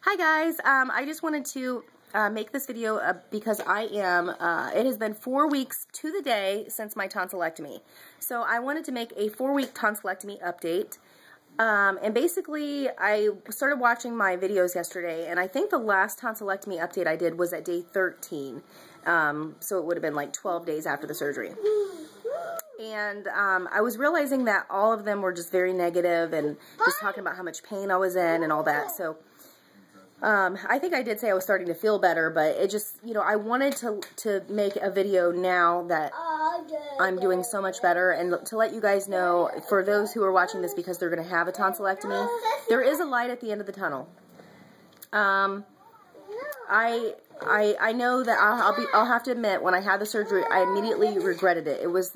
Hi guys, I just wanted to make this video because it has been 4 weeks to the day since my tonsillectomy. So I wanted to make a 4-week tonsillectomy update. And basically I started watching my videos yesterday, and I think the last tonsillectomy update I did was at day 13. So it would have been like 12 days after the surgery. And I was realizing that all of them were just very negative and just talking about how much pain I was in and all that. So I think I did say I was starting to feel better, but it just, you know, I wanted to make a video now that I'm doing so much better, and to let you guys know, for those who are watching this because they're going to have a tonsillectomy, there is a light at the end of the tunnel. I know that I'll have to admit, when I had the surgery, I immediately regretted it. It was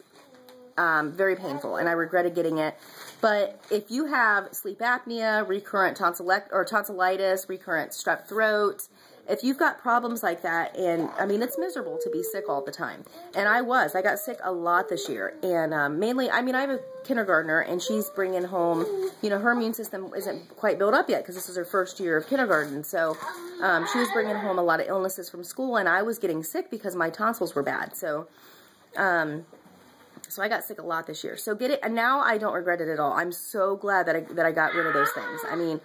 very painful, and I regretted getting it. But if you have sleep apnea, recurrent tonsillitis, recurrent strep throat, if you've got problems like that, and I mean, it's miserable to be sick all the time. And I got sick a lot this year. And mainly, I mean, I have a kindergartner, and she's bringing home, you know, her immune system isn't quite built up yet because this is her first year of kindergarten. So she was bringing home a lot of illnesses from school, and I was getting sick because my tonsils were bad. So I got sick a lot this year. So and now I don't regret it at all. I'm so glad that I got rid of those things. I mean,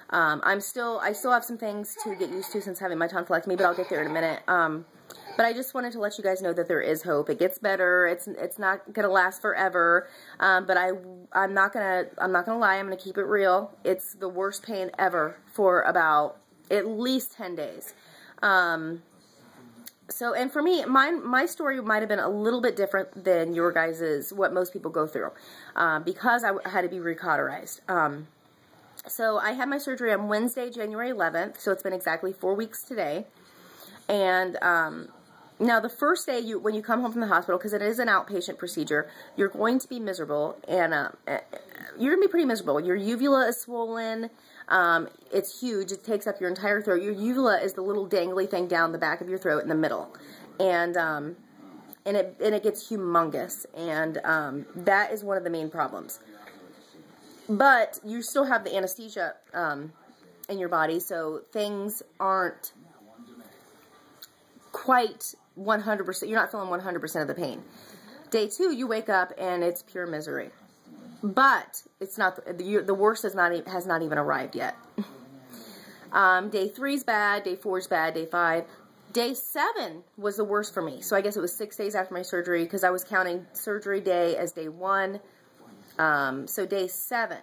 I still have some things to get used to since having my tonsillectomy, but I'll get there in a minute. But I just wanted to let you guys know that there is hope. It gets better. It's not gonna last forever. But I'm not gonna lie. I'm gonna keep it real. It's the worst pain ever for about at least 10 days. So, and for me, my story might have been a little bit different than your guys's, what most people go through, because I had to be recauterized. So I had my surgery on Wednesday, January 11th, so it's been exactly 4 weeks today. And now the first day, when you come home from the hospital, because it is an outpatient procedure, you're going to be miserable, and you're going to be pretty miserable. Your uvula is swollen. It's huge. It takes up your entire throat. Your uvula is the little dangly thing down the back of your throat in the middle. And it gets humongous. And that is one of the main problems. But you still have the anesthesia in your body, so things aren't quite 100%. You're not feeling 100% of the pain. Day 2, you wake up and it's pure misery. But it's not, the worst has not even arrived yet. Day 3 is bad, day 4 is bad, day 5. Day 7 was the worst for me. So I guess it was 6 days after my surgery, because I was counting surgery day as day 1. So day 7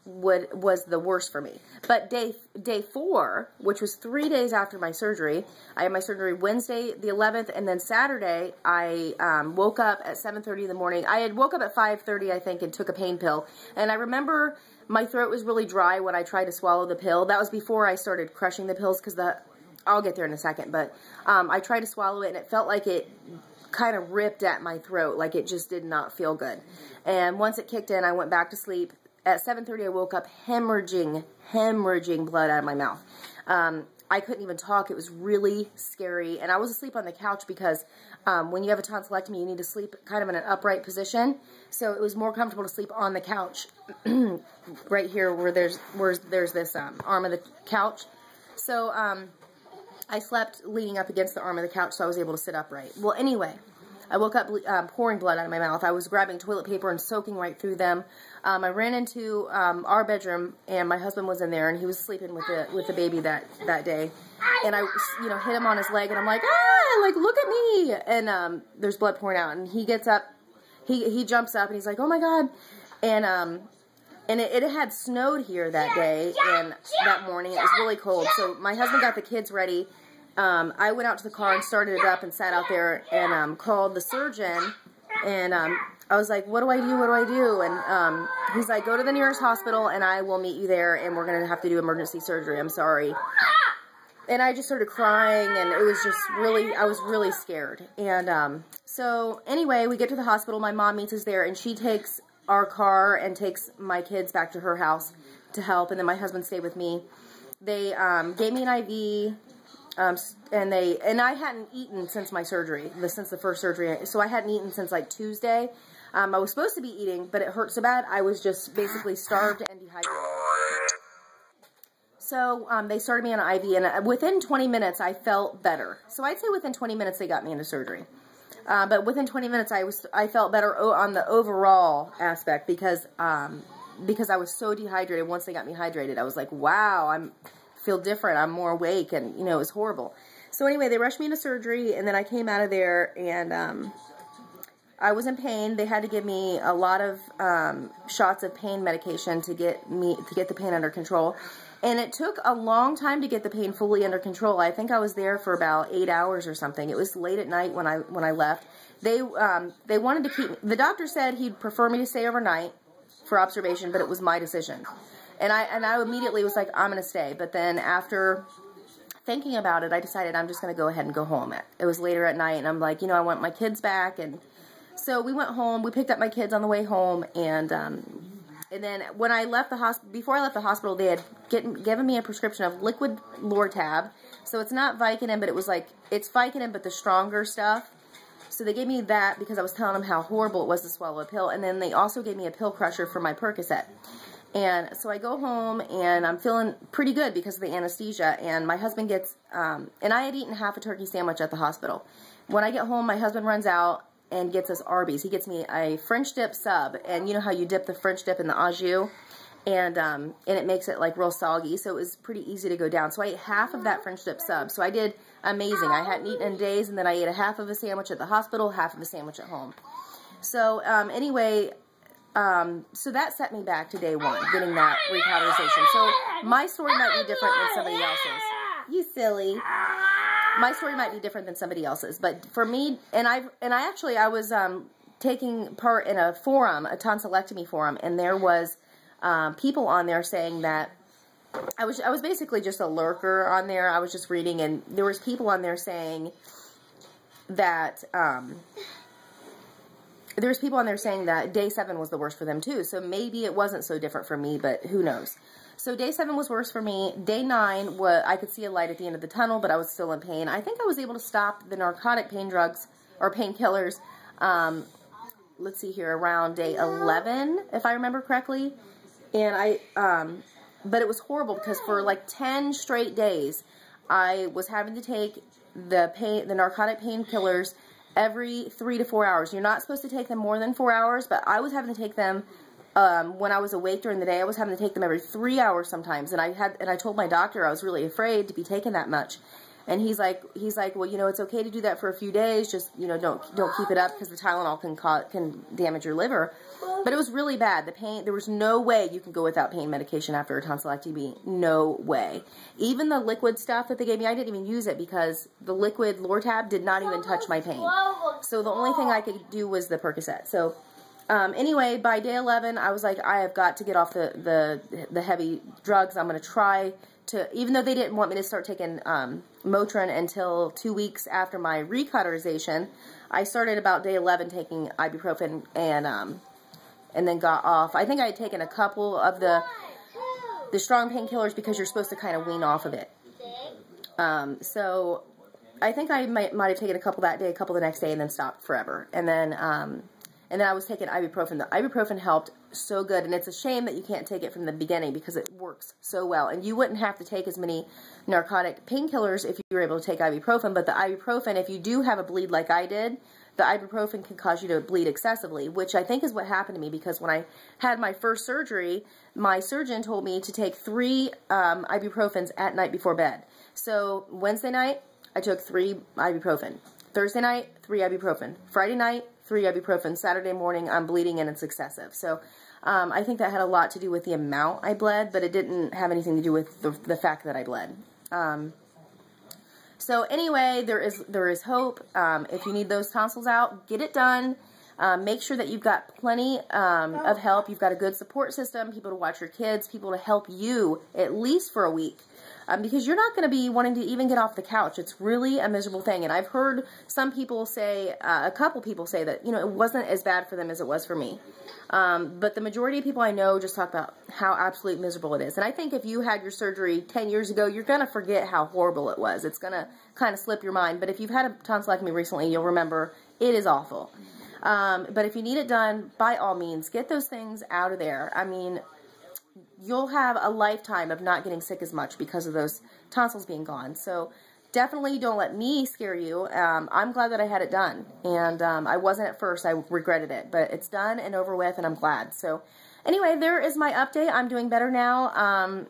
was the worst for me. But day 4, which was 3 days after my surgery, I had my surgery Wednesday the 11th, and then Saturday I woke up at 7:30 in the morning. I had woke up at 5:30, I think, and took a pain pill. And I remember my throat was really dry when I tried to swallow the pill. That was before I started crushing the pills, because I'll get there in a second. But I tried to swallow it, and it felt like it kind of ripped at my throat, like it just did not feel good. And once it kicked in, I went back to sleep. At 7:30, I woke up hemorrhaging blood out of my mouth. I couldn't even talk. It was really scary. And I was asleep on the couch because when you have a tonsillectomy, you need to sleep kind of in an upright position. So it was more comfortable to sleep on the couch right here where there's this arm of the couch. So I slept leaning up against the arm of the couch, so I was able to sit upright. Well, anyway, I woke up pouring blood out of my mouth. I was grabbing toilet paper and soaking right through them. I ran into our bedroom, and my husband was in there, and he was sleeping with the baby that day. And I, you know, hit him on his leg, and I'm like, ah, like, look at me. And there's blood pouring out, and he gets up, he jumps up, and he's like, oh my God. And it had snowed here that day, and that morning. It was really cold. So my husband got the kids ready. I went out to the car and started it up and sat out there and called the surgeon. And I was like, what do I do? What do I do? And he's like, go to the nearest hospital, and I will meet you there, and we're going to have to do emergency surgery. I'm sorry. And I just started crying, and it was just really, I was really scared. And so anyway, we get to the hospital. My mom meets us there, and she takes our car and takes my kids back to her house to help, and then my husband stayed with me. They gave me an IV, and I hadn't eaten since my surgery, since the first surgery, so I hadn't eaten since like Tuesday. I was supposed to be eating, but it hurt so bad, I was just basically starved and dehydrated. So they started me on an IV, and within 20 minutes, I felt better. So I'd say within 20 minutes, they got me into surgery. But within 20 minutes, I felt better on the overall aspect because I was so dehydrated. Once they got me hydrated, I was like, wow, I feel different. I'm more awake, and, you know, it was horrible. So anyway, they rushed me into surgery, and then I came out of there, and I was in pain. They had to give me a lot of shots of pain medication to get the pain under control. And it took a long time to get the pain fully under control. I think I was there for about 8 hours or something. It was late at night when I left. They wanted to keep me. The doctor said he'd prefer me to stay overnight for observation, but it was my decision. And I immediately was like, I'm going to stay. But then after thinking about it, I decided I'm just going to go ahead and go home. It was later at night, and I'm like, you know, I want my kids back. And so we went home. We picked up my kids on the way home, and then when I left the hospital, before I left the hospital, they had given me a prescription of liquid Lortab. So it's not Vicodin, but it was like, it's Vicodin, but the stronger stuff. So they gave me that because I was telling them how horrible it was to swallow a pill. And then they also gave me a pill crusher for my Percocet. And so I go home, and I'm feeling pretty good because of the anesthesia. And my husband gets, and I had eaten half a turkey sandwich at the hospital. When I get home, my husband runs out and gets us Arby's. He gets me a French dip sub, and you know how you dip the French dip in the au jus, and it makes it like real soggy, so it was pretty easy to go down. So I ate half of that French dip sub, so I did amazing. I hadn't eaten in days, and then I ate a half of a sandwich at the hospital, half of a sandwich at home. So anyway, so that set me back to day one, getting that recauterization. So my story might be different than somebody else's. You silly. My story might be different than somebody else's, but for me, I was taking part in a forum, a tonsillectomy forum, and there was people on there saying that I was basically just a lurker on there. I was just reading, and there was people on there saying that day 7 was the worst for them too. So maybe it wasn't so different for me, but who knows? So day 7 was worse for me. Day 9, I could see a light at the end of the tunnel, but I was still in pain. I think I was able to stop the narcotic pain drugs, or painkillers, let's see here, around day 11, if I remember correctly. And but it was horrible because for like 10 straight days, I was having to take the narcotic painkillers every 3 to 4 hours. You're not supposed to take them more than 4 hours, but I was having to take them when I was awake during the day. I was having to take them every 3 hours sometimes, and I told my doctor I was really afraid to be taking that much, and he's like, well, you know, it's okay to do that for a few days, just, you know, don't keep it up because the Tylenol can damage your liver. But it was really bad. The pain, there was no way you can go without pain medication after a tonsillectomy. No way. Even the liquid stuff that they gave me, I didn't even use it because the liquid Lortab did not even touch my pain. So the only thing I could do was the Percocet. So anyway, by day 11, I was like, I have got to get off the heavy drugs. I'm going to try to, even though they didn't want me to start taking Motrin until 2 weeks after my recauterization, I started about day 11 taking ibuprofen and then got off. I think I had taken a couple of the strong painkillers because you're supposed to kind of wean off of it. So I think I might have taken a couple that day, a couple the next day, and then stopped forever. And then I was taking ibuprofen. The ibuprofen helped so good, and it's a shame that you can't take it from the beginning because it works so well. And you wouldn't have to take as many narcotic painkillers if you were able to take ibuprofen, but the ibuprofen, if you do have a bleed like I did, the ibuprofen can cause you to bleed excessively, which I think is what happened to me because when I had my first surgery, my surgeon told me to take 3 ibuprofens at night before bed. So Wednesday night, I took 3 ibuprofen. Thursday night, 3 ibuprofen. Friday night, 3 ibuprofen. Saturday morning, I'm bleeding and it's excessive. So I think that had a lot to do with the amount I bled, but it didn't have anything to do with the fact that I bled. So anyway, there is hope. If you need those tonsils out, get it done. Make sure that you've got plenty of help. You've got a good support system, people to watch your kids, people to help you at least for a week. Because you're not going to be wanting to even get off the couch. It's really a miserable thing. And I've heard some people say, a couple people say that, you know, it wasn't as bad for them as it was for me. But the majority of people I know just talk about how absolutely miserable it is. And I think if you had your surgery 10 years ago, you're going to forget how horrible it was. It's going to kind of slip your mind. But if you've had a tonsillectomy recently, you'll remember it is awful. But if you need it done, by all means, get those things out of there. I mean, you'll have a lifetime of not getting sick as much because of those tonsils being gone. So definitely don't let me scare you. I'm glad that I had it done, and I wasn't at first. I regretted it, but it's done and over with, and I'm glad. So anyway, there is my update. I'm doing better now.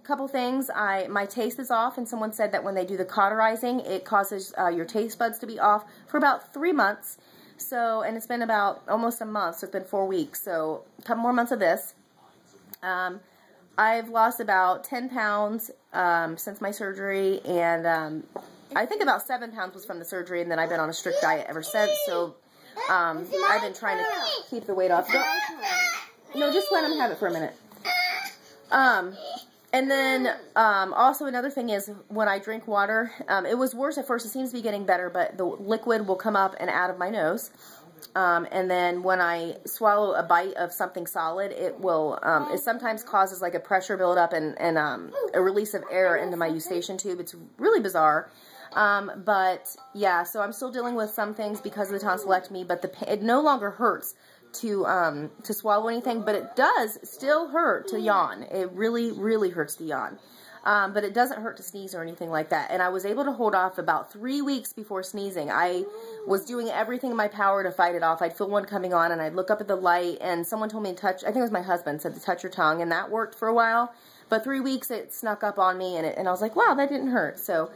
Couple things. My taste is off, and someone said that when they do the cauterizing, it causes your taste buds to be off for about 3 months. So, and it's been about almost a month, so it's been 4 weeks. So a couple more months of this. I've lost about 10 pounds since my surgery, and I think about 7 pounds was from the surgery, and then I've been on a strict diet ever since. So I've been trying to keep the weight off. No, just let him have it for a minute. And then, also another thing is, when I drink water, it was worse at first. It seems to be getting better, but the liquid will come up and out of my nose. And then when I swallow a bite of something solid, it will, it sometimes causes like a pressure buildup and a release of air into my eustachian tube. It's really bizarre. But yeah, so I'm still dealing with some things because of the tonsillectomy, but it no longer hurts to swallow anything, but it does still hurt to yawn. It really, really hurts to yawn. But it doesn't hurt to sneeze or anything like that. And I was able to hold off about 3 weeks before sneezing. I was doing everything in my power to fight it off. I'd feel one coming on, and I'd look up at the light, and someone told me to touch, I think it was my husband, said to touch your tongue, and that worked for a while. But 3 weeks, it snuck up on me, and I was like, wow, that didn't hurt. So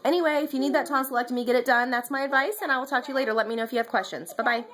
anyway, if you need that tonsillectomy, get it done. That's my advice, and I will talk to you later. Let me know if you have questions. Bye-bye.